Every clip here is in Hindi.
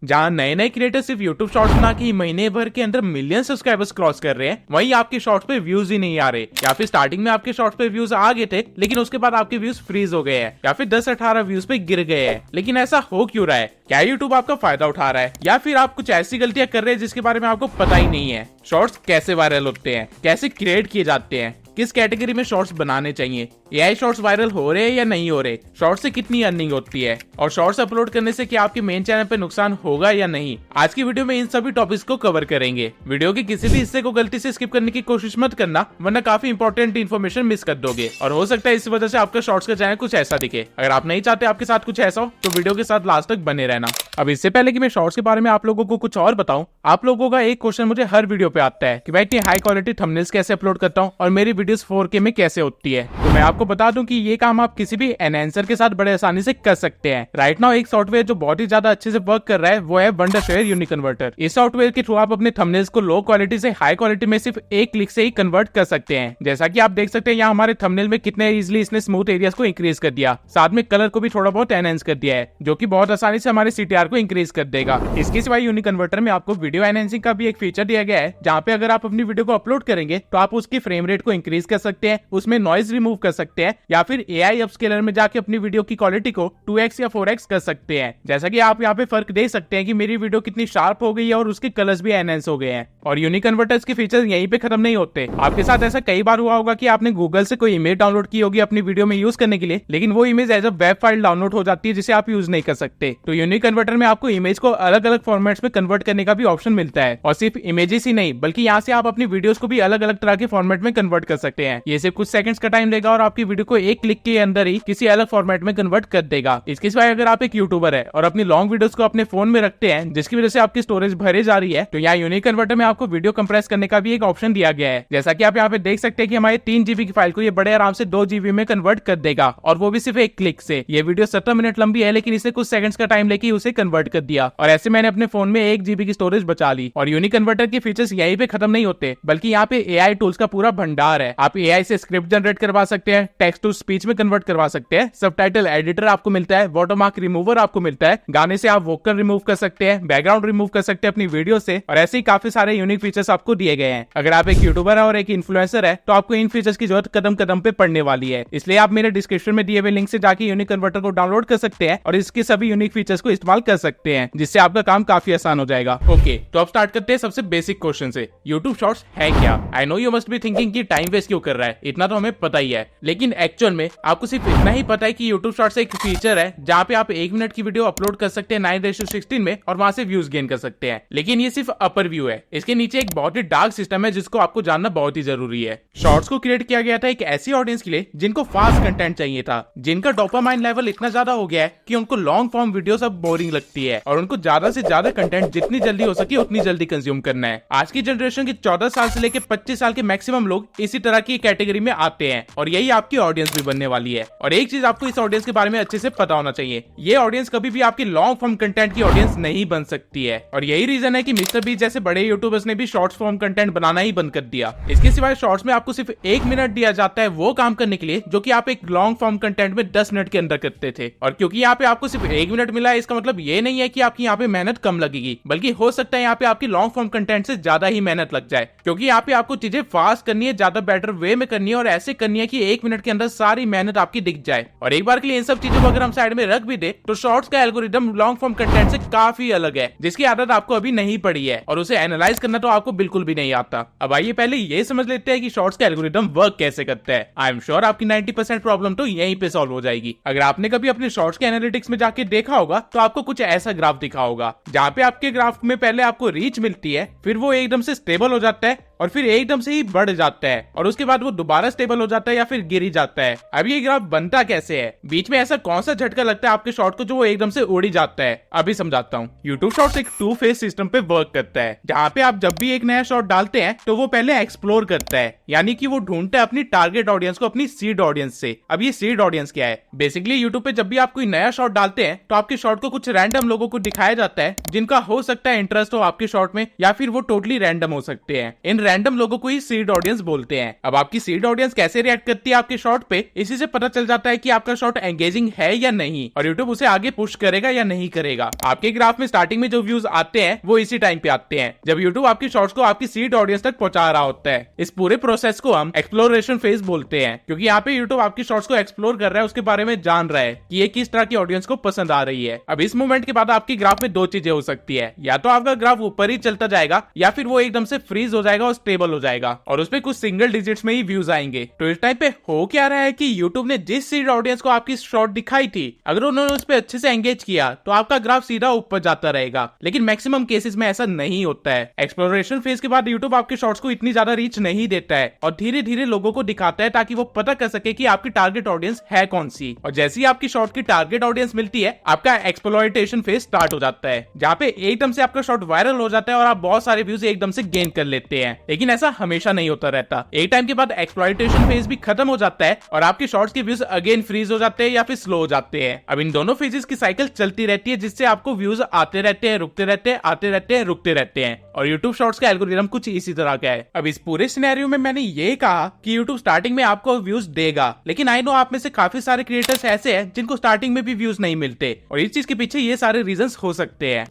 जहां नए नए क्रिएटर सिर्फ यूट्यूब शॉर्ट्स बना के महीने भर के अंदर मिलियन सब्सक्राइबर्स क्रॉस कर रहे हैं, वहीं आपके शॉर्ट्स पे व्यूज ही नहीं आ रहे, या फिर स्टार्टिंग में आपके शॉर्ट्स पे व्यूज आ गए थे लेकिन उसके बाद आपके व्यूज फ्रीज हो गए हैं, या फिर 10-18 व्यूज पे गिर गए हैं। लेकिन ऐसा हो क्यों रहा है? क्या यूट्यूब आपका फायदा उठा रहा है, या फिर आप कुछ ऐसी गलतियां कर रहे हैं जिसके बारे में आपको पता ही नहीं है? शॉर्ट्स कैसे वायरल होते हैं, कैसे क्रिएट किए जाते हैं, किस कैटेगरी में शॉर्ट्स बनाने चाहिए, एआई शॉर्ट्स वायरल हो रहे हैं या नहीं हो रहे, शॉर्ट्स से कितनी अर्निंग होती है, और शॉर्ट्स अपलोड करने से क्या आपके मेन चैनल पे नुकसान होगा या नहीं, आज की वीडियो में इन सभी टॉपिक्स को कवर करेंगे। वीडियो के किसी भी हिस्से को गलती से स्किप करने की कोशिश मत करना, वरना काफी इंपॉर्टेंट इन्फॉर्मेशन मिस कर दोगे, और हो सकता है इस वजह से आपका शॉर्ट्स का चैनल कुछ ऐसा दिखे। अगर आप नहीं चाहते आपके साथ कुछ ऐसा हो तो वीडियो के साथ लास्ट तक बने रहना। अब इससे पहले कि मैं शॉर्ट्स के बारे में आप लोगों को कुछ और बताऊं, आप लोगों का एक क्वेश्चन मुझे हर वीडियो पे आता है कि मैं इतनी हाई क्वालिटी थंबनेल्स कैसे अपलोड करता हूं और मेरी वीडियोस 4K में कैसे होती है। तो मैं आपको बता दूं कि ये काम आप किसी भी एनहांसर के साथ बड़े आसानी से कर सकते हैं। राइट नाउ एक सॉफ्टवेयर जो बहुत ही ज्यादा अच्छे से वर्क कर रहा है वो है वंडरशेयर यूनिक कन्वर्टर। इस सॉफ्टवेयर के थ्रू आप अपने थंबनेल्स को लो क्वालिटी से हाई क्वालिटी में सिर्फ एक क्लिक से ही कन्वर्ट कर सकते हैं। जैसा कि आप देख सकते हैं यहाँ हमारे थंबनेल में कितने इजीली इसने स्मूथ एरियाज को इंक्रीज कर दिया, साथ में कलर को भी थोड़ा बहुत एनहांस कर दिया है, जो कि बहुत आसानी से हमारे CTR को इंक्रीज कर देगा। इसके सिवाय यूनिक कन्वर्टर में आपको वीडियो एनहांसिंग का भी एक फीचर दिया गया है, जहाँ पे अगर आप अपनी वीडियो को अपलोड करेंगे तो आप उसकी फ्रेम रेट को इंक्रीज कर सकते हैं, उसमें नॉइज रिमूव कर सकते हैं, या फिर एआई अपस्केलर में जाके अपनी वीडियो की क्वालिटी को 2x या 4x कर सकते हैं। जैसा कि आप यहाँ पे फर्क देख सकते हैं कि मेरी वीडियो कितनी शार्प हो गई है और उसके कलर्स भी एनहांस हो गए हैं। और यूनिक कन्वर्टर्स के फीचर्स यहीं पे खत्म नहीं होते। आपके साथ ऐसा कई बार हुआ होगा कि आपने गूगल से कोई इमेज डाउनलोड की होगी अपनी वीडियो में यूज करने के लिए, लेकिन वो image as a web file download हो जाती है जिसे आप यूज नहीं कर सकते। तो यूनिक कन्वर्टर में आपको इमेज को अलग अलग फॉर्मेट्स में कन्वर्ट करने का भी ऑप्शन मिलता है, और सिर्फ इमेजेस ही नहीं बल्कि यहाँ से आप अपनी वीडियोस को भी अलग अलग तरह के फॉर्मेट में कन्वर्ट कर सकते हैं। ये सिर्फ कुछ सेकंड्स का टाइम लेगा और आपकी वीडियो को एक क्लिक के अंदर ही किसी अलग फॉर्मेट में कन्वर्ट कर देगा। इसके सिवाय अगर आप एक यूट्यूबर है और अपनी लॉन्ग वीडियोस को अपने फोन में रखते हैं जिसकी वजह से आपकी स्टोरेज भरे जा रही है, तो यहाँ यूनिक कन्वर्टर में आपको वीडियो कंप्रेस करने का भी एक ऑप्शन दिया गया है। जैसा कि आप यहाँ पे देख सकते हैं कि हमारे 3 GB की फाइल को ये बड़े आराम से 2 GB में कन्वर्ट कर देगा, और वो भी सिर्फ एक क्लिक से। ये वीडियो 17 मिनट लंबी है लेकिन इसने कुछ सेकंड्स का टाइम लेके उसे कन्वर्ट कर दिया, और ऐसे मैंने अपने फोन में 1 GB की स्टोरेज बचा ली। और यूनिक कन्वर्टर के फीचर्स यहीं पे खत्म नहीं होते, बल्कि यहाँ पे एआई टूल्स का पूरा भंडार है। आप एआई से स्क्रिप्ट जनरेट करवा सकते हैं, टेक्स्ट टू स्पीच में कन्वर्ट करवा सकते हैं, सबटाइटल एडिटर आपको मिलता है, वाटरमार्क रिमूवर आपको मिलता है, गाने से आप वोकल रिमूव कर सकते हैं, बैकग्राउंड रिमूव कर सकते हैं अपनी वीडियो से, और ऐसे ही काफी सारे यूनिक फीचर्स आपको दिए गए हैं। अगर आप एक यूट्यूबर है और एक इन्फ्लुएंसर है तो आपको इन फीचर्स की जरूरत कदम कदम पे पड़ने वाली है, इसलिए आप मेरे डिस्क्रिप्शन में दिए हुए लिंक से जाके यूनिक कन्वर्टर को डाउनलोड कर सकते हैं और इसके सभी यूनिक फीचर्स को इस्तेमाल कर सकते हैं, जिससे आपका काम काफी आसान हो जाएगा। ओके, तो अब स्टार्ट करते हैं सबसे बेसिक क्वेश्चन से, यूट्यूब शॉर्ट्स है क्या? I know you must be thinking कि टाइम वेस्ट क्यों कर रहा है, इतना तो हमें पता ही है, लेकिन एक्चुअल में आपको सिर्फ इतना ही पता है कि यूट्यूब शॉर्ट्स एक फीचर है जहाँ पे आप 1 मिनट की वीडियो अपलोड कर सकते हैं 9:16 में और वहां से व्यूज गेन कर सकते हैं। लेकिन ये सिर्फ अपर व्यू है, इसके नीचे एक बहुत ही डार्क सिस्टम है जिसको आपको जानना बहुत ही जरूरी है। शॉर्ट्स को क्रिएट किया गया था एक ऐसी ऑडियंस के लिए जिनको फास्ट कंटेंट चाहिए था, जिनका डोपामाइन लेवल इतना ज्यादा हो गया है कि उनको लॉन्ग फॉर्म वीडियोस अब बोरिंग लगती है और उनको ज्यादा से ज्यादा कंटेंट जितनी जल्दी हो सके उतनी जल्दी कंज्यूम करना है। आज की जनरेशन के 14 साल से लेकर 25 साल के मैक्सिमम लोग इसी तरह की कैटेगरी में आते हैं, और यही आपकी ऑडियंस भी बनने वाली है। और एक चीज आपको इस ऑडियंस के बारे में अच्छे से पता होना चाहिए, ये ऑडियंस कभी भी आपकी लॉन्ग फॉर्म कंटेंट की ऑडियंस नहीं बन सकती है, और यही रीजन है कि मिस्टर बीस्ट जैसे बड़े यूट्यूबर्स ने भी शॉर्ट्स फॉर्म कंटेंट बनाना ही बंद कर दिया। इसके सिवाय शॉर्ट्स में आपको सिर्फ 1 मिनट दिया जाता है वो काम करने के लिए जो कि आप एक लॉन्ग फॉर्म कंटेंट में 10 मिनट के अंदर करते थे, और क्योंकि यहाँ पे आपको सिर्फ 1 मिनट मिला है इसका मतलब ये नहीं है कि आपकी यहाँ पे मेहनत कम लगेगी, बल्कि हो सकता है यहाँ पे आपकी लॉन्ग फॉर्म कंटेंट से ज्यादा ही मेहनत लग जाए, क्योंकि यहाँ पे आपको चीजें फास्ट करनी है, ज्यादा बेटर वे में करनी है, और ऐसे करनी है कि 1 मिनट के अंदर सारी मेहनत आपकी दिख जाए। और एक बार के लिए इन सब चीजों को अगर हम साइड में रख भी दे तो शॉर्ट्स का एल्गोरिदम लॉन्ग फॉर्म कंटेंट से काफी अलग है, जिसकी आदत आपको अभी नहीं पड़ी है, और उसे एनालाइज करना तो आपको बिल्कुल भी नहीं आता। अब आइए पहले ये समझ लेते हैं कि शॉर्ट्स का एल्गोरिदम वर्क कैसे करता है। आई एम श्योर आपकी 90% प्रॉब्लम तो यहीं पे सॉल्व हो जाएगी। अगर आपने कभी अपने शॉर्ट्स के एनालिटिक्स में जाके देखा होगा तो आपको कुछ ऐसा ग्राफ दिखा होगा, जहाँ पे आपके ग्राफ में पहले आपको रीच मिलती है, फिर वो एकदम से स्टेबल हो जाता है, और फिर एकदम से ही बढ़ जाता है, और उसके बाद वो दोबारा स्टेबल हो जाता है या फिर गिर ही जाता है। अब ये ग्राफ बनता कैसे है, बीच में ऐसा कौन सा झटका लगता है आपके शॉर्ट को जो वो एकदम से उड़ ही जाता है? अभी समझाता हूँ। यूट्यूब शॉर्ट्स एक 2 फेज सिस्टम पे वर्क करता है, जहाँ पे आप जब भी एक नया शॉर्ट डालते हैं तो वो पहले एक्सप्लोर करता है, यानी कि वो ढूंढता है अपनी टारगेट ऑडियंस को अपनी सीड ऑडियंस से। अब ये सीड ऑडियंस क्या है? बेसिकली यूट्यूब पे जब भी आप कोई नया शॉर्ट डालते हैं तो आपके शॉर्ट को कुछ रैंडम लोगों को दिखाया जाता है जिनका हो सकता है इंटरेस्ट हो आपके शॉर्ट में, या फिर वो टोटली रैंडम हो सकते हैं। इन रैंडम लोगों को ही सीड ऑडियंस बोलते हैं। अब आपकी सीड ऑडियंस कैसे रिएक्ट करती है आपके शॉर्ट पे, इसी से पता चल जाता है कि आपका शॉर्ट एंगेजिंग है या नहीं, और यूट्यूब उसे आगे पुश करेगा या नहीं करेगा। आपके ग्राफ में स्टार्टिंग में जो व्यूज आते हैं वो इसी टाइम पे आते हैं जब यूट्यूब आपकी शॉर्ट्स को आपकी सीड ऑडियंस तक पहुंचा रहा होता है। इस पूरे प्रोसेस को हम एक्सप्लोरेशन फेज बोलते हैं, क्योंकि यहाँ पे यूट्यूब आपकी शॉर्ट्स को एक्सप्लोर कर रहा है, उसके बारे में जान रहा है कि ये किस तरह की ऑडियंस को पसंद आ रही है। अब इस मोमेंट के बाद आपकी ग्राफ में दो चीजें हो सकती है, या तो आपका ग्राफ ऊपर ही चलता जाएगा या फिर वो एकदम से फ्रीज हो जाएगा और स्टेबल हो जाएगा और उसपे कुछ सिंगल डिजिट्स में ही व्यूज आएंगे। तो इस टाइम पे हो क्या रहा है कि यूट्यूब ने जिस सीड ऑडियंस को आपकी शॉर्ट दिखाई थी, अगर उन्होंने उस पर अच्छे से एंगेज किया तो आपका ग्राफ सीधा ऊपर जाता रहेगा, लेकिन मैक्सिमम केसेस में ऐसा नहीं होता है। एक्सप्लोरेशन फेज के बाद यूट्यूब आपके शॉर्ट्स को इतनी ज्यादा रीच नहीं देता है और धीरे धीरे लोगों को दिखाता है ताकि वो पता कर सके कि आपकी टारगेट ऑडियंस है कौन सी। और जैसे ही आपकी शॉर्ट की टारगेट ऑडियंस मिलती है, आपका एक्सप्लोइटेशन फेज स्टार्ट हो जाता है, जहाँ पे एकदम से आपका शॉर्ट वायरल हो जाता है और आप बहुत सारे व्यूज एकदम से गेन कर लेते हैं। लेकिन ऐसा हमेशा नहीं होता रहता, एक टाइम के बाद एक्सप्लॉइटेशन फेज भी खत्म हो जाता है और आपके शॉर्ट्स के व्यूज अगेन फ्रीज हो जाते हैं या फिर स्लो हो जाते हैं। अब इन दोनों फेजेस की साइकिल चलती रहती है, जिससे आपको व्यूज आते रहते हैं, रुकते रहते हैं, आते रहते हैं, रुकते रहते हैं। और यूट्यूब शॉर्ट्स का एल्गोरिथम कुछ इसी तरह का है। अब इस पूरे सिनेरियो में मैंने ये कहा कि यूट्यूब स्टार्टिंग में आपको व्यूज देगा, लेकिन आई नो आप में से काफी सारे क्रिएटर्स ऐसे हैं जिनको स्टार्टिंग में भी व्यूज नहीं मिलते, और इस चीज के पीछे ये सारे रीजंस हो सकते हैं।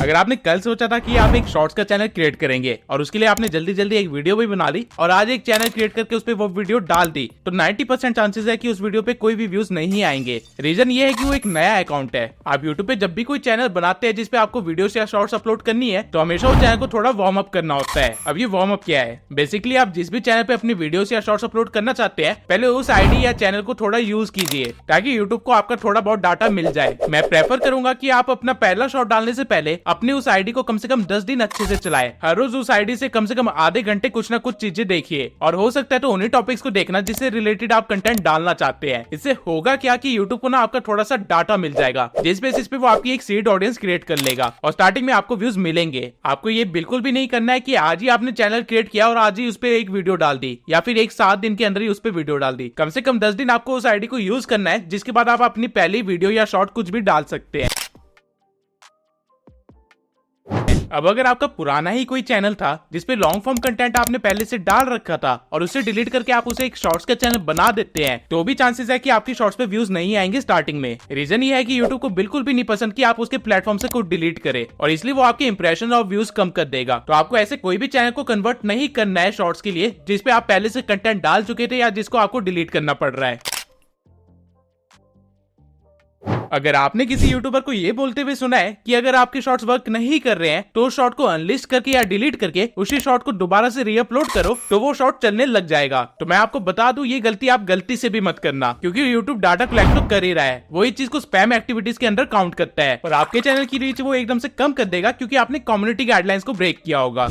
अगर आपने कल सोचा था कि आप एक शॉर्ट्स का चैनल क्रिएट करेंगे और उसके लिए आपने जल्दी जल्दी एक वीडियो भी बना ली और आज एक चैनल क्रिएट करके उस पे वो वीडियो डाल दी, तो 90% चांसेस है कि उस वीडियो पे कोई भी व्यूज नहीं आएंगे। रीजन ये है कि वो एक नया अकाउंट है। आप यूट्यूब पे जब भी कोई चैनल बनाते हैं जिसपे आपको वीडियोस या शॉर्ट्स अपलोड करनी है, तो हमेशा उस चैनल को थोड़ा वार्म अप करना होता है। अब ये वार्म अप क्या है? बेसिकली आप जिस भी चैनल पे अपनी वीडियोस या शॉर्ट्स अपलोड करना चाहते हैं, पहले उस आईडी या चैनल को थोड़ा यूज कीजिए ताकि यूट्यूब को आपका थोड़ा बहुत डाटा मिल जाए। मैं प्रेफर करूंगा कि आप अपना पहला शॉर्ट डालने से पहले अपनी उस आईडी को कम से कम 10 दिन अच्छे से चलाएं। हर रोज उस आईडी से कम आधे घंटे कुछ ना कुछ चीजें देखिए, और हो सकता है तो उन्हीं टॉपिक्स को देखना जिससे रिलेटेड आप कंटेंट डालना चाहते हैं। इससे होगा क्या कि यूट्यूब को ना आपका थोड़ा सा डाटा मिल जाएगा, जिस बेसिस पे वो आपकी एक सीड ऑडियंस क्रिएट कर लेगा और स्टार्टिंग में आपको व्यूज मिलेंगे। आपको ये बिल्कुल भी नहीं करना है कि आज ही आपने चैनल क्रिएट किया और आज ही उस पर एक वीडियो डाल दी, या फिर एक 7 दिन के अंदर ही उस पर वीडियो डाल दी। कम से कम 10 दिन आपको उस आईडी को यूज करना है, जिसके बाद आप अपनी पहली वीडियो या शॉर्ट कुछ भी डाल सकते हैं। अब अगर आपका पुराना ही कोई चैनल था जिसपे लॉन्ग फॉर्म कंटेंट आपने पहले से डाल रखा था और उसे डिलीट करके आप उसे एक शॉर्ट्स का चैनल बना देते हैं, तो भी चांसेस है कि आपकी शॉर्ट्स पे व्यूज नहीं आएंगे स्टार्टिंग में। रीजन ये है कि यूट्यूब को बिल्कुल भी नहीं पसंद कि आप उसके प्लेटफॉर्म से कुछ डिलीट करे, और इसलिए वो आपके इंप्रेशन और व्यूज कम कर देगा। तो आपको ऐसे कोई भी चैनल को कन्वर्ट नहीं करना है शॉर्ट्स के लिए जिसपे आप पहले से कंटेंट डाल चुके थे या जिसको आपको डिलीट करना पड़ रहा है। अगर आपने किसी यूट्यूबर को ये बोलते हुए सुना है कि अगर आपके शॉर्ट्स वर्क नहीं कर रहे हैं तो उस शॉर्ट को अनलिस्ट करके या डिलीट करके उसी शॉर्ट को दोबारा से रीअपलोड करो तो वो शॉर्ट चलने लग जाएगा, तो मैं आपको बता दूं ये गलती आप गलती से भी मत करना, क्योंकि यूट्यूब डाटा कलेक्ट तो कर ही रहा है, वो इस चीज को स्पैम एक्टिविटीज के अंदर काउंट करता है और आपके चैनल की रीच वो एकदम से कम कर देगा क्योंकि आपने कम्युनिटी गाइडलाइंस को ब्रेक किया होगा।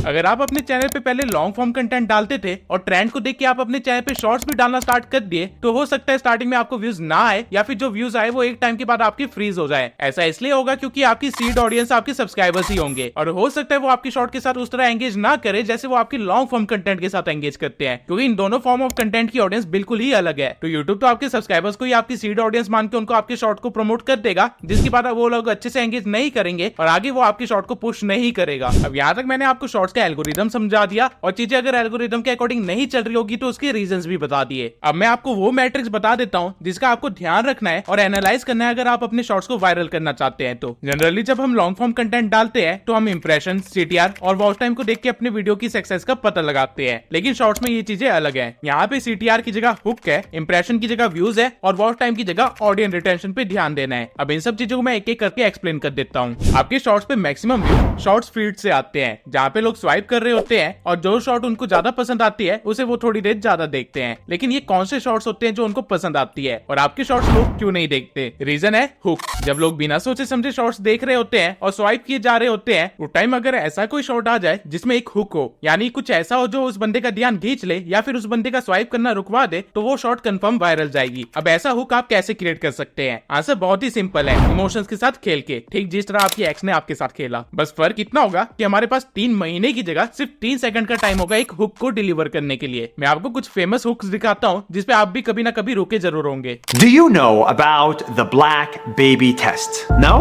अगर आप अपने चैनल पे पहले लॉन्ग फॉर्म कंटेंट डालते थे और ट्रेंड को देख के आप अपने चैनल पे शॉर्ट्स भी डालना स्टार्ट कर दिए, तो हो सकता है स्टार्टिंग में आपको व्यूज ना आए या फिर जो व्यूज आए वो एक टाइम के बाद आपकी फ्रीज हो जाए। ऐसा इसलिए होगा क्योंकि आपकी सीड ऑडियंस आपके सब्सक्राइबर्स ही होंगे और हो सकता है वो आपकी शॉर्ट के साथ उस तरह एंगेज ना करे जैसे वो आपकी लॉन्ग फॉर्म कंटेंट के साथ एंगेज करते हैं, क्योंकि इन दोनों फॉर्म ऑफ कंटेंट की ऑडियंस बिल्कुल ही अलग है। तो यूट्यूब तो आपके सब्सक्राइबर्स को ही आपकी सीड ऑडियंस मान के उनको आपके शॉर्ट को प्रमोट कर देगा, जिसके बाद वो लोग अच्छे से एंगेज नहीं करेंगे और आगे वो आपकी शॉर्ट को पुश नहीं करेगा। अब यहाँ तक मैंने आपको शॉर्ट्स का एल्गोरिथम समझा दिया और चीजें अगर एल्गोरिथम के अकॉर्डिंग नहीं चल रही होगी तो उसके रीजंस भी बता दिए। अब मैं आपको वो मैट्रिक्स बता देता हूं जिसका आपको ध्यान रखना है और एनालाइज करना है अगर आप अपने शॉर्ट्स को वायरल करना चाहते हैं। तो जनरली जब हम लॉन्ग फॉर्म कंटेंट डालते हैं तो हम इंप्रेशन, सीटीआर और वॉच टाइम को देख के अपने वीडियो की सक्सेस का पता लगाते हैं, लेकिन शॉर्ट्स में ये चीजें अलग है। यहाँ पे सीटीआर की जगह हुक है, इंप्रेशन की जगह व्यूज है और वॉच टाइम की जगह ऑडियंस रिटेंशन पे ध्यान देना है। अब इन सब चीजों को मैं एक एक करके एक्सप्लेन कर देता हूँ। आपके शॉर्ट्स पे मैक्सिमम व्यू शॉर्ट्स फीड से आते हैं, जहाँ पे लोग स्वाइप कर रहे होते हैं और जो शॉर्ट उनको ज्यादा पसंद आती है उसे वो थोड़ी देर ज्यादा देखते हैं। लेकिन ये कौन से शॉर्ट्स होते हैं जो उनको पसंद आती है और आपके शॉर्ट्स लोग क्यों नहीं देखते? रीजन है हुक। जब लोग बिना सोचे समझे शॉर्ट्स देख रहे होते हैं और स्वाइप किए जा रहे होते हैं, उस टाइम अगर ऐसा कोई शॉर्ट आ जाए जिसमें एक हुक हो, यानी कुछ ऐसा हो जो उस बंदे का ध्यान खींच ले या फिर उस बंदे का स्वाइप करना रुकवा दे, तो वो शॉर्ट कंफर्म वायरल जाएगी। अब ऐसा हुक आप कैसे क्रिएट कर सकते हैं? आंसर बहुत ही सिंपल है, इमोशंस के साथ खेल के, ठीक जिस तरह आपकी एक्स ने आपके साथ खेला। बस फर्क इतना होगा कि हमारे पास 3 महीने की जगह सिर्फ 3 सेकंड का टाइम होगा एक हुक को डिलीवर करने के लिए। मैं आपको कुछ फेमस हुक्स दिखाता हूँ जिसपे आप भी कभी ना कभी रुके जरूर होंगे। Do you know about the black baby test? No?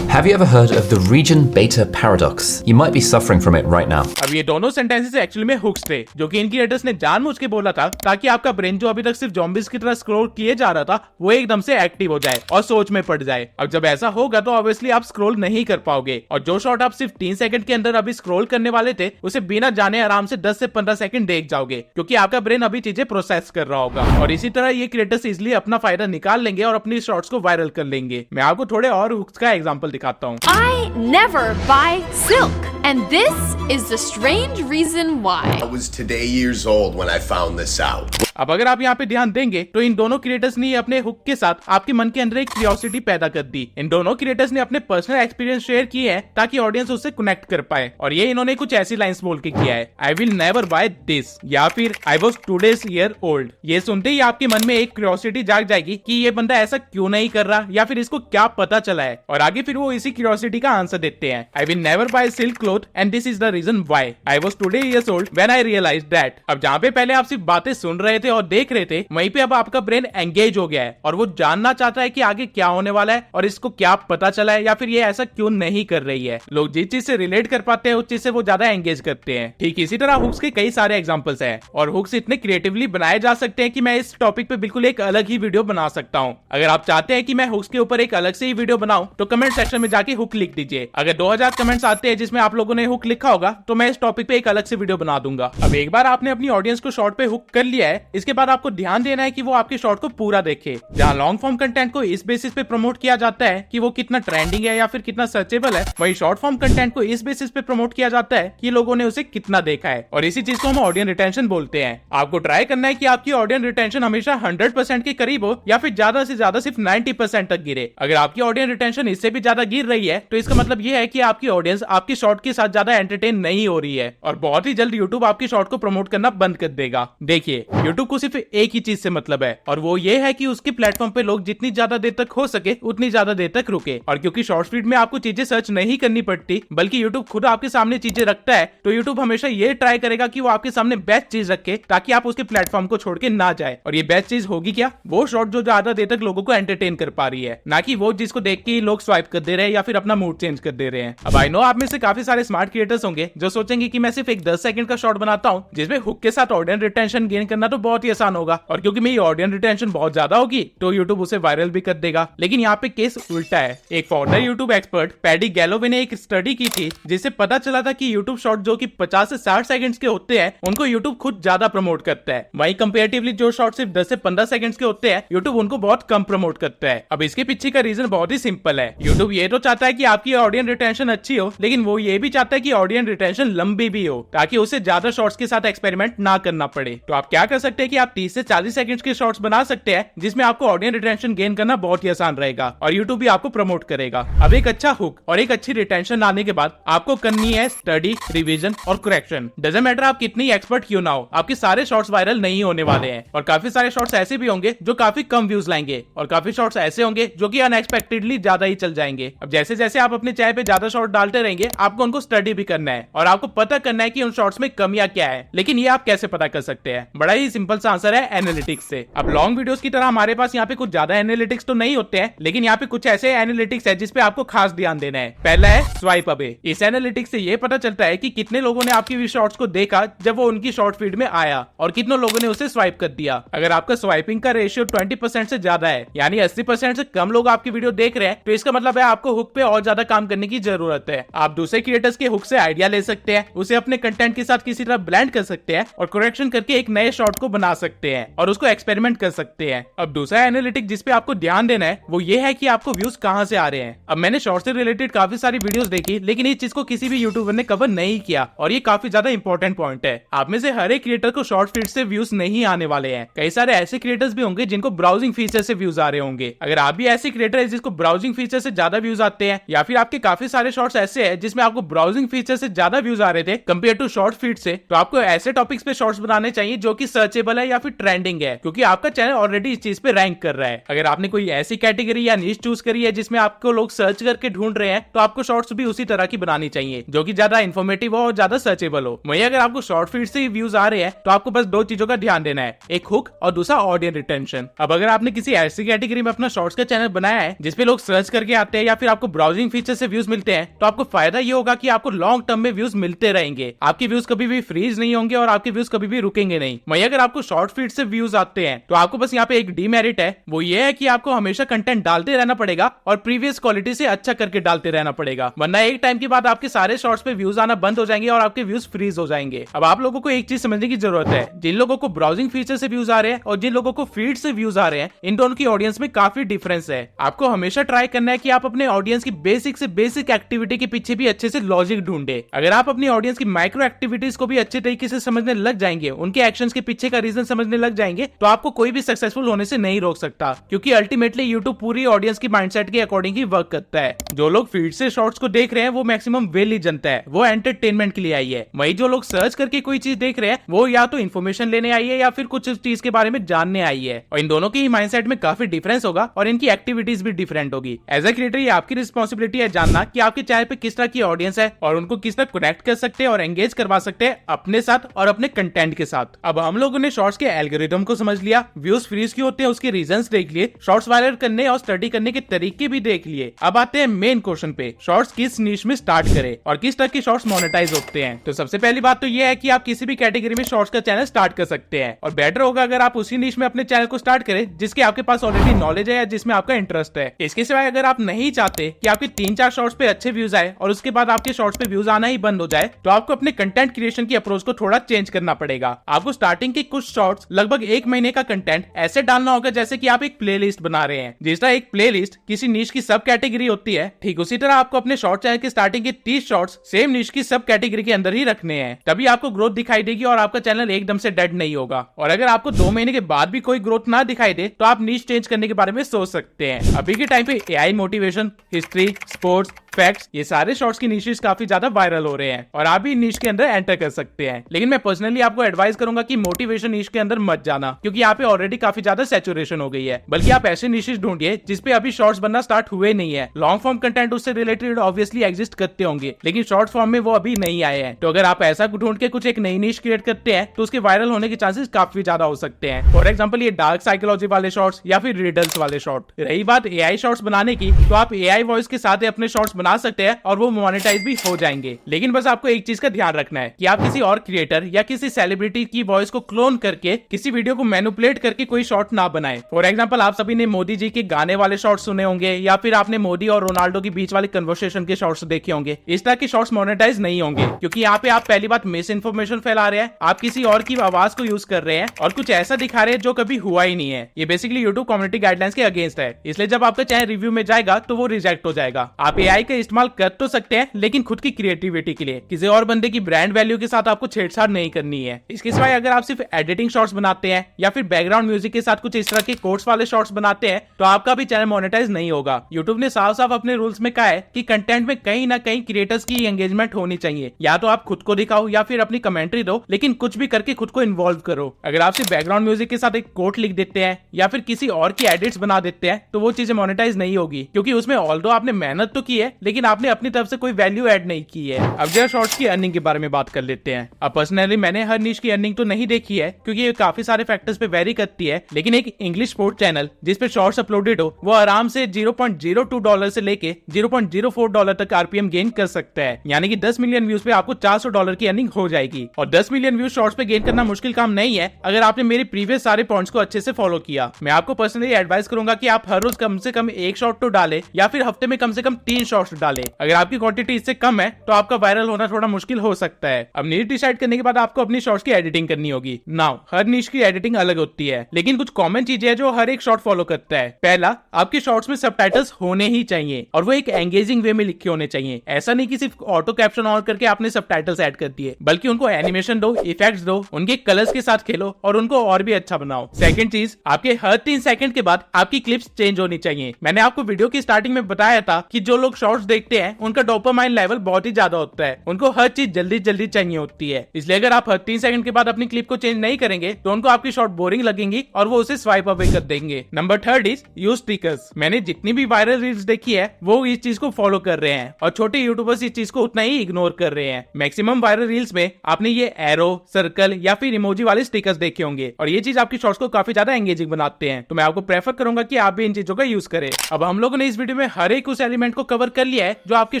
Have you ever heard of the region beta paradox? You might be suffering from it right now. अब ये दोनों सेंटेंसेस एक्चुअली में हुक्स थे जो कि इनकी एडिटर्स ने जानबूझ के बोला था ताकि आपका ब्रेन जो अभी तक सिर्फ ज़ॉम्बीज की तरह स्क्रॉल किए जा रहा था वो एकदम से एक्टिव हो जाए और सोच में पड़ जाए। अब जब ऐसा होगा तो ऑब्वियसली आप स्क्रॉल नहीं कर पाओगे और जो शॉट आप सिर्फ 3 सेकंड के अंदर अभी स्क्रॉल करने वाले थे उसे बिना जाने आराम से 10 से 15 सेकंड देख जाओगे क्योंकि आपका ब्रेन अभी चीजें प्रोसेस कर रहा होगा। और इसी तरह ये क्रिएटर्स इजिली अपना फायदा निकाल लेंगे और अपनी शॉट्स को वायरल कर लेंगे। मैं आपको थोड़े और हुक्स का एग्जांपल दिखाता हूँ। I never buy silk, and this is the strange reason why. I was today years old when I found this out. अब अगर आप यहाँ पे ध्यान देंगे तो इन दोनों क्रिएटर्स ने अपने हुक के साथ आपके मन के अंदर एक क्यूरियोसिटी पैदा कर दी। इन दोनों क्रिएटर्स ने अपने पर्सनल एक्सपीरियंस शेयर किए हैं ताकि ऑडियंस उससे कनेक्ट कर पाए और ये इन्होंने कुछ ऐसी लाइंस बोल के किया है, I will never buy this या फिर I was 2 days year old. ये सुनते ही आपके मन में एक क्यूरियोसिटी जाग जाएगी कि ये बंदा ऐसा क्यों नहीं कर रहा या फिर इसको क्या पता चला है और आगे फिर वो इसी क्यूरियोसिटी का आंसर देते हैं, I will never buy silk cloth and this is the reason why I was 2 days year old when I realised that. अब जहाँ पे पहले आप सिर्फ बातें सुन रहे थे और देख रहे थे वहीं पे अब आपका ब्रेन एंगेज हो गया है और वो जानना चाहता है कि आगे क्या होने वाला है और इसको क्या पता चला है या फिर ये ऐसा क्यों नहीं कर रही है। लोग जिस चीज से रिलेट कर पाते हैं उस चीज से वो ज्यादा एंगेज करते हैं। ठीक इसी तरह हुक्स के कई सारे एग्जांपल्स हैं और हुक्स इतने क्रिएटिवली बनाए जा सकते हैं कि मैं इस टॉपिक पे बिल्कुल एक अलग ही वीडियो बना सकता हूँ। अगर आप चाहते हैं कि मैं हुक्स के ऊपर एक अलग से ही वीडियो बनाऊं तो कमेंट सेक्शन में जाके हुक लिख दीजिए। अगर 2000 कमेंट्स आते हैं जिसमें आप लोगों ने हुक लिखा होगा तो मैं इस टॉपिक पे एक अलग से वीडियो बना दूंगा। अब एक बार आपने अपनी ऑडियंस को शॉर्ट पे हुक कर लिया है, इसके बाद आपको ध्यान देना है कि वो आपके शॉर्ट को पूरा देखे। जहां लॉन्ग फॉर्म कंटेंट को इस बेसिस पे प्रमोट किया जाता है कि वो कितना ट्रेंडिंग है या फिर कितना सर्चेबल है, वहीं शॉर्ट फॉर्म कंटेंट को इस बेसिस पे प्रमोट किया जाता है कि लोगों ने उसे कितना देखा है और इसी चीज को हम ऑडियंस रिटेंशन बोलते हैं। आपको ट्राई करना है कि आपकी ऑडियंस रिटेंशन हमेशा 100% के करीब हो या फिर ज्यादा से ज्यादा सिर्फ 90% तक गिरे। अगर आपकी ऑडियंस रिटेंशन इससे भी ज्यादा गिर रही है तो इसका मतलब ये है कि आपकी ऑडियंस आपकी शॉर्ट के साथ ज्यादा एंटरटेन नहीं हो रही है और बहुत ही जल्द यूट्यूब आपकी शॉर्ट को प्रमोट करना बंद कर देगा। देखिए, यूट्यूब को सिर्फ एक ही चीज से मतलब है और वो ये है कि उसके प्लेटफॉर्म पे लोग जितनी ज्यादा देर तक हो सके उतनी ज्यादा देर तक रुके। और क्योंकि शॉर्ट फीड में आपको चीजें सर्च नहीं करनी पड़ती बल्कि यूट्यूब खुद आपके सामने चीजें रखता है, तो यूट्यूब हमेशा ये ट्राई करेगा कि वो आपके सामने बेस्ट चीज रखे ताकि आप उसके प्लेटफॉर्म को छोड़ के ना जाए। और ये बेस्ट चीज होगी क्या? वो शॉर्ट जो ज्यादा देर तक लोगों को एंटरटेन कर पा रही है, ना कि वो जिसको देख के लोग स्वाइप कर दे रहे हैं या फिर अपना मूड चेंज कर दे रहे हैं। अब आई नो आप में से काफी सारे स्मार्ट क्रिएटर्स होंगे जो सोचेंगे कि मैं सिर्फ एक 10 सेकंड का शॉर्ट बनाता हूँ जिसमें हुक के साथ ऑडियंस रिटेंशन गेन करना तो बहुत ही आसान होगा और क्योंकि मेरी ऑडियंस रिटेंशन बहुत ज्यादा होगी तो यूट्यूब उसे वायरल भी कर देगा। लेकिन यहाँ पे केस उल्टा है। एक foreigner YouTube expert paddy Galloway ने एक स्टडी की थी जिससे पता चला था कि यूट्यूब शॉर्ट जो कि 50 से 60 सेकंड्स के होते हैं उनको यूट्यूब खुद ज्यादा प्रमोट करता है, वहीं कंपैरेटिवली जो शॉर्ट सिर्फ 10 से 15 सेकंड्स के होते हैं यूट्यूब उनको बहुत कम प्रमोट करता है। अब इसके पीछे का रीजन बहुत ही सिंपल है। यूट्यूब ये तो चाहता है कि आपकी ऑडियंस रिटेंशन अच्छी हो, लेकिन वो ये भी चाहता है कि ऑडियंस रिटेंशन लंबी भी हो ताकि उसे ज्यादा शॉर्ट्स के साथ एक्सपेरिमेंट ना करना पड़े। तो आप क्या कर सकते हैं कि आप 30 से 40 सेकंड्स के शॉर्ट्स बना सकते हैं जिसमें आपको ऑडियंस रिटेंशन गेन करना बहुत ही आसान रहेगा और यूट्यूब भी आपको प्रमोट करेगा। अब एक अच्छा हुक और एक अच्छी रिटेंशन लाने के बाद आपको करनी है स्टडी, रिवीजन और करेक्शन। डजंट मैटर आप कितनी एक्सपर्ट क्यों ना हो, आपके सारे शॉर्ट्स वायरल नहीं होने वाले हैं और काफी सारे शॉर्ट्स ऐसे भी होंगे जो काफी कम व्यूज लाएंगे और काफी शॉर्ट्स ऐसे होंगे जो कि अनएक्सपेक्टेडली ज्यादा ही चल जाएंगे। अब जैसे जैसे आप अपने चाय पे ज्यादा शॉर्ट डालते रहेंगे आपको उनको स्टडी भी करना है और आपको पता करना है कि उन शॉर्ट्स में कमियां क्या है। लेकिन ये आप कैसे पता कर सकते हैं? बड़ा ही सिंपल सा आंसर है, एनालिटिक्स से। अब लॉन्ग वीडियोस की तरह हमारे पास यहाँ पे कुछ ज्यादा एनालिटिक्स तो नहीं होते हैं, लेकिन यहाँ पे कुछ ऐसे एनालिटिक्स है जिसपे आपको खास ध्यान देना है। पहला है स्वाइप अवे। इस एनालिटिक्स से ये पता चलता है कि कितने लोगों ने आपकी शॉर्ट्स को देखा जब वो उनकी शॉर्ट फीड में आया और कितने लोगों ने उसे स्वाइप कर दिया। अगर आपका स्वाइपिंग का रेशियो 20% से ज्यादा है, यानी 80% से कम लोग आपकी वीडियो देख रहे हैं, तो इसका मतलब है आपको हुक पे और ज्यादा काम करने की जरूरत है। आप दूसरे क्रिएटर्स के हुक से आइडिया ले सकते हैं, उसे अपने कंटेंट के साथ किसी तरह ब्लेंड कर सकते हैं और करेक्शन करके एक नए शॉर्ट को बना सकते हैं और उसको एक्सपेरिमेंट कर सकते हैं। अब दूसरा एनालिटिक जिस पे आपको ध्यान देना है वो ये है कि आपको व्यूज कहां से आ रहे हैं। अब मैंने शॉर्ट से रिलेटेड काफी सारी वीडियोस देखी, लेकिन इस चीज को किसी भी यूट्यूबर ने कवर नहीं किया और ये काफी ज्यादा इंपॉर्टेंट पॉइंट है। आप में से हर एक क्रिएटर को शॉर्ट फीड से व्यूज नहीं आने वाले हैं। कई सारे ऐसे क्रिएटर्स भी होंगे जिनको ब्राउजिंग फीचर से व्यूज आ रहे होंगे। अगर आप भी ऐसे क्रिएटर है जिसको ब्राउजिंग फीचर से ज्यादा व्यूज आते हैं या फिर आपके काफी सारे शॉर्ट्स ऐसे हैं जिसमें आपको ब्राउजिंग फीचर से ज्यादा व्यूज आ रहे थे कंपेयर टू शॉर्ट फीड से, तो आपको ऐसे टॉपिक्स पे शॉर्ट्स बनाने चाहिए जो कि सर्चेबल है या फिर ट्रेंडिंग है, क्योंकि आपका चैनल ऑलरेडी इस चीज पे रैंक कर रहा है। अगर आपने कोई ऐसी कैटेगरी या नीश चूज करी है जिसमें आपको लोग सर्च करके ढूंढ रहे हैं, तो आपको शॉर्ट्स भी उसी तरह की बनानी चाहिए जो कि ज्यादा इन्फॉर्मेटिव हो और ज्यादा सर्चेबल हो। वहीं अगर आपको शॉर्ट फीड से व्यूज आ रहे हैं तो आपको बस दो चीजों का ध्यान देना है, एक हुक और दूसरा ऑडियंस रिटेंशन। अब अगर आपने किसी ऐसी कैटेगरी में अपना शॉर्ट्स का चैनल बनाया है जिसपे लोग सर्च करके आते हैं या फिर आपको ब्राउजिंग फीचर से व्यूज मिलते हैं, तो आपको फायदा ये होगा कि आपको लॉन्ग टर्म में व्यूज मिलते रहेंगे, आपके व्यूज कभी भी फ्रीज नहीं होंगे और आपके व्यूज कभी भी रुकेंगे नहीं। वहीं अगर आपको शॉर्ट फीड से व्यूज आते हैं तो आपको बस यहाँ पे एक डीमेरिट है, वो ये है कि आपको हमेशा कंटेंट डालते रहना पड़ेगा और प्रीवियस क्वालिटी से अच्छा करके डालते रहना पड़ेगा, वरना एक टाइम के बाद आपके सारे शॉर्ट्स पे व्यूज आना बंद हो जाएंगे और आपके व्यूज फ्रीज हो जाएंगे। अब आप लोगों को एक चीज समझने की जरूरत है, जिन लोगों को ब्राउजिंग फीचर से व्यूज आ रहे हैं और जिन लोगों को फीड से व्यूज आ रहे हैं, इन दोनों की ऑडियंस में काफी डिफरेंस है। आपको हमेशा ट्राई करना है कि आप अपने ऑडियंस की बेसिक से बेसिक एक्टिविटी के पीछे भी अच्छे से लॉजिक ढूंढे। अगर आप अपनी ऑडियंस की माइक्रो एक्टिविटीज को भी अच्छे तरीके से समझने लग जाएंगे, उनके एक्शंस के पीछे का रीजन समझने लग जाएंगे, तो आपको कोई भी सक्सेसफुल होने से नहीं रोक सकता, क्योंकि अल्टीमेटली यूट्यूब पूरी ऑडियंस की माइंडसेट के अकॉर्डिंग ही वर्क करता है। जो लोग फीड से शॉर्ट्स को देख रहे हैं वो मैक्सिमम वेल ही जनता है, वो एंटरटेनमेंट के लिए आई है। वही जो लोग सर्च करके कोई चीज देख रहे हैं वो या तो इन्फॉर्मेशन लेने आई है या फिर कुछ चीज के बारे में जानने आई है, और इन दोनों की माइंडसेट में काफी डिफरेंस होगा और इनकी एक्टिविटीज भी डिफरेंट होगी। एज ए क्रिएटर ये आपकी रिस्पॉन्सिबिलिटी है जानना कि आपके चैनल पे किस तरह की ऑडियंस है और उनको किस तरह कनेक्ट कर सकते हैं और एंगेज करवा सकते हैं अपने साथ और अपने कंटेंट के साथ। अब हम लोगों ने शॉर्ट्स के एल्गोरिथम को समझ लिया, व्यूज फ्रीज क्यों होते हैं उसके रीजंस देख लिए, शॉर्ट्स वायरल करने और स्टडी करने के तरीके भी देख लिए। अब आते हैं मेन क्वेश्चन पे, शॉर्ट्स किस नीश में स्टार्ट करें और किस तरह के शॉर्ट्स मोनेटाइज होते हैं। तो सबसे पहली बात तो ये है कि आप किसी भी कैटेगरी में शॉर्ट्स का चैनल स्टार्ट कर सकते हैं, और बेटर होगा अगर आप उसी नीश में अपने चैनल को स्टार्ट करें जिसके आपके पास ऑलरेडी नॉलेज है या जिसमें आपका इंटरेस्ट है। इसके सिवाय अगर आप नहीं चाहते कि आपके 3-4 शॉर्ट्स पे अच्छे व्यूज आए और उसके बाद आपके शॉर्ट्स पे व्यूज आना ही बंद हो जाए, तो आपको अपने कंटेंट क्रिएशन की अप्रोच को थोड़ा चेंज करना पड़ेगा। आपको स्टार्टिंग के कुछ शॉर्ट्स लगभग 1 महीने का कंटेंट ऐसे डालना होगा जैसे कि आप एक प्लेलिस्ट बना रहे हैं। जिस तरह एक प्लेलिस्ट किसी नीश की सब कैटेगरी होती है, ठीक उसी तरह आपको अपने शॉर्ट चैनल के स्टार्टिंग के 30 शॉर्ट्स सेम नीश की सब कैटेगरी के अंदर ही रखने हैं, तभी आपको ग्रोथ दिखाई देगी और आपका चैनल एकदम से डेड नहीं होगा। और अगर आपको 2 महीने के बाद भी कोई ग्रोथ ना दिखाई दे तो आप नीश चेंज करने के बारे में सोच सकते हैं। अभी के टाइम पे AI, motivation, history, sports, facts, ये सारे शॉर्ट्स की निशेस काफी ज्यादा वायरल हो रहे हैं और आप भी निश के अंदर एंटर कर सकते हैं। लेकिन मैं पर्सनली आपको एडवाइस करूंगा कि मोटिवेशन निश के अंदर मत जाना, क्योंकि यहाँ पे ऑलरेडी काफी ज्यादा सैचुरेशन हो गई है। बल्कि आप ऐसे निशेस ढूंढिए जिसपे अभी शॉर्ट्स बनना स्टार्ट हुए नहीं है। लॉन्ग फॉर्म कंटेंट उससे रिलेटेड ऑब्वियसली एग्जिस्ट करते होंगे, लेकिन शॉर्ट फॉर्म में वो अभी नहीं आए हैं। तो अगर आप ऐसा ढूंढ के कुछ एक नई निश क्रिएट करते हैं तो उसके वायरल होने के चांसेस काफी ज्यादा हो सकते हैं। फॉर एग्जाम्पल ये डार्क साइकोलॉजी वाले शॉर्ट्स या फिर रिडल्स वाले शॉर्ट। रही बात एआई शॉर्ट्स बनाने की, तो आप एआई वॉइस के साथ अपने शॉर्ट्स बना सकते हैं और वो मोनेटाइज भी हो जाएंगे। लेकिन बस आपको एक चीज का ध्यान रखना है कि आप किसी और क्रिएटर या किसी सेलिब्रिटी की वॉइस को क्लोन करके किसी वीडियो को मैनिपुलेट करके कोई शॉर्ट ना बनाए। फॉर एग्जांपल आप सभी ने मोदी जी के गाने वाले शॉर्ट्स सुने होंगे या फिर आपने मोदी और रोनाल्डो के बीच वाले कन्वर्सेशन के शॉर्ट्स देखे होंगे। इस तरह के शॉर्ट्स मोनेटाइज नहीं होंगे, क्योंकि यहाँ पे आप पहली बात मिस इन्फॉर्मेशन फैला रहे हैं, आप किसी और की आवाज को यूज कर रहे हैं और कुछ ऐसा दिखा रहे हैं जो कभी हुआ ही नहीं है। ये बेसिकली यूट्यूब कम्युनिटी गाइडलाइंस के अगेंस्ट है, इसलिए जब आपका चैनल रिव्यू में जाएगा तो वो रिजेक्ट हो जाएगा। आप एआई का इस्तेमाल कर तो सकते हैं, लेकिन खुद की क्रिएटिविटी के लिए, किसी और बंदे की ब्रांड वैल्यू के साथ आपको छेड़छाड़ नहीं करनी है। इसके सिवाय अगर आप सिर्फ एडिटिंग शॉर्ट्स बनाते हैं या फिर बैकग्राउंड म्यूजिक के साथ कुछ इस तरह के कोट्स वाले शॉर्ट्स बनाते हैं तो आपका भी चैनल मोनेटाइज नहीं होगा। यूट्यूब ने साफ साफ अपने रूल्स में कहा है कि कंटेंट में कहीं ना कहीं क्रिएटर्स की एंगेजमेंट होनी चाहिए। या तो आप खुद को दिखाओ या फिर अपनी कमेंट्री दो, लेकिन कुछ भी करके खुद को इन्वॉल्व करो। अगर आप सिर्फ बैकग्राउंड म्यूजिक के साथ एक कोट लिख देते हैं या फिर किसी और की एडिट्स बना देते हैं तो वो चीजें मोनेटाइज नहीं होगी, क्योंकि उसमें ऑल्दो आपने मेहनत तो की है लेकिन आपने अपनी तरफ से कोई वैल्यू ऐड नहीं की है। अब जरा शॉर्ट्स की अर्निंग के बारे में बात कर लेते हैं। अब पर्सनली मैंने हर निश की अर्निंग तो नहीं देखी है, क्योंकि ये काफी सारे फैक्टर्स पे वेरी करती है, लेकिन एक इंग्लिश स्पोर्ट चैनल जिस पे शॉर्ट्स अपलोडेड हो वो आराम से $0.02 से लेके $0.04 तक आरपीएम गेन कर सकता है। यानी कि 10 मिलियन व्यूज पे आपको $400 की अर्निंग हो जाएगी। और 10 मिलियन व्यूज शॉर्ट्स पे गेन करना मुश्किल काम नहीं है अगर आपने मेरे प्रीवियस सारे पॉइंट्स को अच्छे से फॉलो किया। मैं आपको पर्सनली एडवाइस करूंगा कि आप हर रोज कम से कम 1 शॉर्ट तो डाले या फिर हफ्ते में कम से कम 3 शॉर्ट्स डाले। अगर आपकी क्वांटिटी इससे कम है तो आपका वायरल होना थोड़ा मुश्किल हो सकता है। अब नीश डिसाइड करने के बाद आपको अपनी शॉर्ट्स की एडिटिंग करनी होगी। नाउ हर निश की एडिटिंग अलग होती है, लेकिन कुछ कॉमन चीजें हैं जो हर एक शॉर्ट फॉलो करता है। पहला, आपके शॉर्ट्स में सबटाइटल्स होने ही चाहिए और वो एक एंगेजिंग वे में लिखे होने चाहिए। ऐसा नहीं कि सिर्फ ऑटो कैप्शन ऑन करके आपने सबटाइटल्स ऐड कर दिए, बल्कि उनको एनिमेशन दो, इफेक्ट्स दो, उनके कलर्स के साथ खेलो और उनको और भी अच्छा बनाओ। सेकंड चीज, आपके हर 3 सेकंड के बाद आपकी क्लिप्स चेंज होनी चाहिए। मैंने आपको वीडियो की स्टार्टिंग में बताया था कि जो लोग शॉर्ट्स शॉर्ट्स देखते हैं उनका डोपामाइन लेवल बहुत ही ज्यादा होता है, उनको हर चीज जल्दी जल्दी चाहिए होती है। इसलिए अगर आप हर 3 सेकंड के बाद अपनी क्लिप को चेंज नहीं करेंगे तो उनको आपकी शॉर्ट बोरिंग लगेंगी और वो उसे स्वाइप अवे कर देंगे। Number 3 is use stickers. मैंने जितनी भी वायरल रील्स देखी है वो इस चीज को फॉलो कर रहे हैं और छोटे यूट्यूबर्स इस चीज को उतना ही इग्नोर कर रहे हैं। मैक्सिमम वायरल रील्स में आपने ये एरो, सर्कल या फिर इमोजी वाले स्टिकर्स देखे होंगे और ये चीज आपकी शॉर्ट्स को काफी ज्यादा एंगेजिंग बनाते हैं। तो मैं आपको प्रेफर करूंगा कि आप भी इन चीजों का यूज करें। अब हम लोगों ने इस वीडियो में हर एक उस एलिमेंट को कवर कर लिया है जो आपके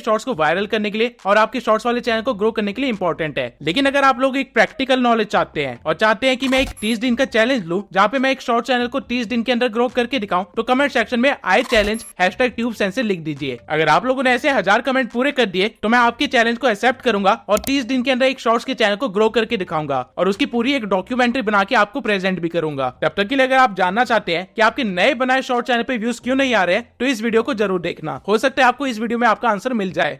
शॉर्ट्स को वायरल करने के लिए और आपके शॉर्ट्स वाले चैनल को ग्रो करने के लिए इंपॉर्टेंट है। लेकिन अगर आप लोग एक प्रैक्टिकल नॉलेज चाहते हैं और चाहते हैं कि मैं एक 30 दिन का चैलेंज लूं जहां पे मैं एक शॉर्ट चैनल को 30 दिन के अंदर ग्रो करके दिखाऊं, तो कमेंट सेक्शन में आई चैलेंज #TubeSense लिख दीजिए। अगर आप लोगों ने ऐसे 1000 कमेंट पूरे कर दिए तो मैं आपके चैलेंज को एक्सेप्ट करूंगा और 30 दिन के अंदर एक शॉर्ट्स के चैनल को ग्रो करके दिखाऊंगा और उसकी पूरी एक डॉक्यूमेंट्री बना के आपको प्रेजेंट भी करूंगा। तब तक के लिए अगर आप जानना चाहते हैं कि आपके नए बनाए शॉर्ट चैनल पे व्यूज क्यों नहीं आ रहे हैं तो इस वीडियो को जरूर देखना, हो सकता है आपको इस वीडियो में आपका आंसर मिल जाए।